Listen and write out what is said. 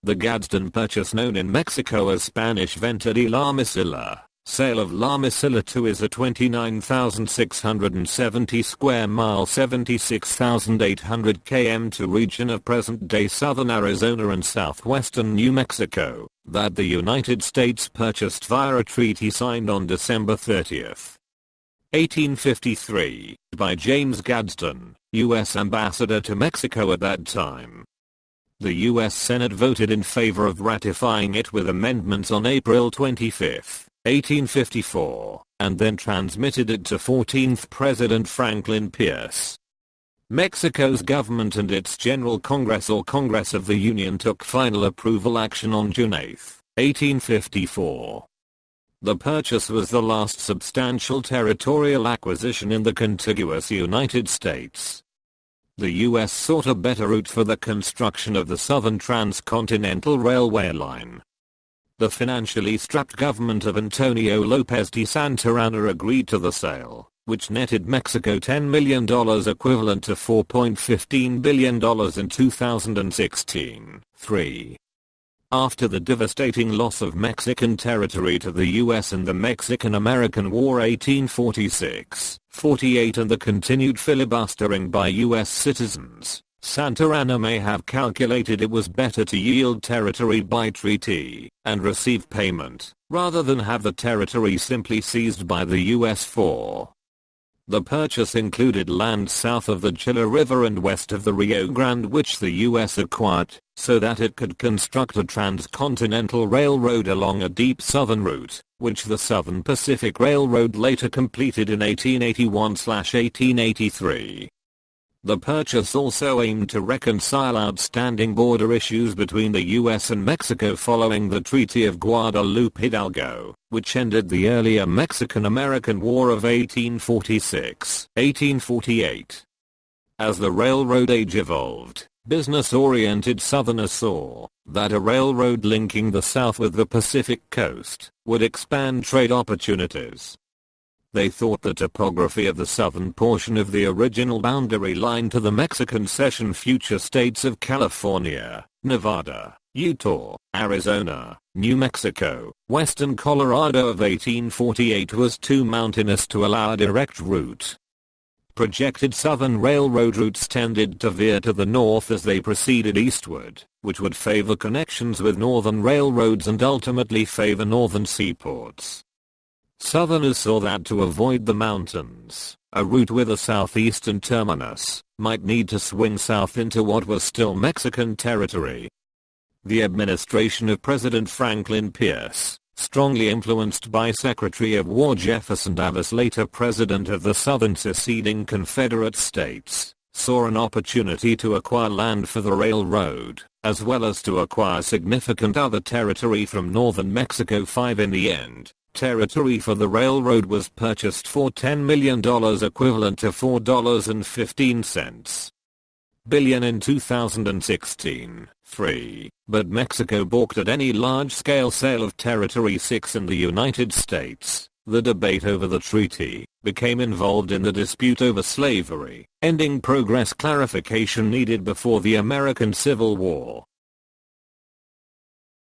The Gadsden Purchase, known in Mexico as Spanish Venta de La Mesilla, sale of La Mesilla II, is a 29,670 square mile 76,800 km2 region of present-day southern Arizona and southwestern New Mexico that the United States purchased via a treaty signed on December 30, 1853, by James Gadsden, U.S. Ambassador to Mexico at that time. The U.S. Senate voted in favor of ratifying it with amendments on April 25, 1854, and then transmitted it to 14th President Franklin Pierce. Mexico's government and its General Congress or Congress of the Union took final approval action on June 8, 1854. The purchase was the last substantial territorial acquisition in the contiguous United States. The U.S. sought a better route for the construction of the Southern Transcontinental Railway line. The financially strapped government of Antonio López de Santa Anna agreed to the sale, which netted Mexico $10 million, equivalent to $4.15 billion in 2016. 3. After the devastating loss of Mexican territory to the U.S. in the Mexican-American War 1846-48 and the continued filibustering by U.S. citizens, Santa Anna may have calculated it was better to yield territory by treaty and receive payment, rather than have the territory simply seized by the U.S. for. The purchase included land south of the Chilla River and west of the Rio Grande, which the U.S. acquired, so that it could construct a transcontinental railroad along a deep southern route, which the Southern Pacific Railroad later completed in 1881-1883. The purchase also aimed to reconcile outstanding border issues between the U.S. and Mexico following the Treaty of Guadalupe Hidalgo, which ended the earlier Mexican-American War of 1846-1848. As the railroad age evolved, business-oriented Southerners saw that a railroad linking the South with the Pacific coast would expand trade opportunities. They thought the topography of the southern portion of the original boundary line to the Mexican cession future states of California, Nevada, Utah, Arizona, New Mexico, western Colorado of 1848 was too mountainous to allow a direct route. Projected southern railroad routes tended to veer to the north as they proceeded eastward, which would favor connections with northern railroads and ultimately favor northern seaports. Southerners saw that to avoid the mountains, a route with a southeastern terminus might need to swing south into what was still Mexican territory. The administration of President Franklin Pierce, strongly influenced by Secretary of War Jefferson Davis, later president of the southern seceding Confederate States, saw an opportunity to acquire land for the railroad, as well as to acquire significant other territory from northern Mexico. 5. In the end, territory for the railroad was purchased for $10 million, equivalent to $4.15 billion in 2016. 3. But Mexico balked at any large-scale sale of territory. 6. In the United States, the debate over the treaty became involved in the dispute over slavery, ending progress clarification needed before the American Civil War.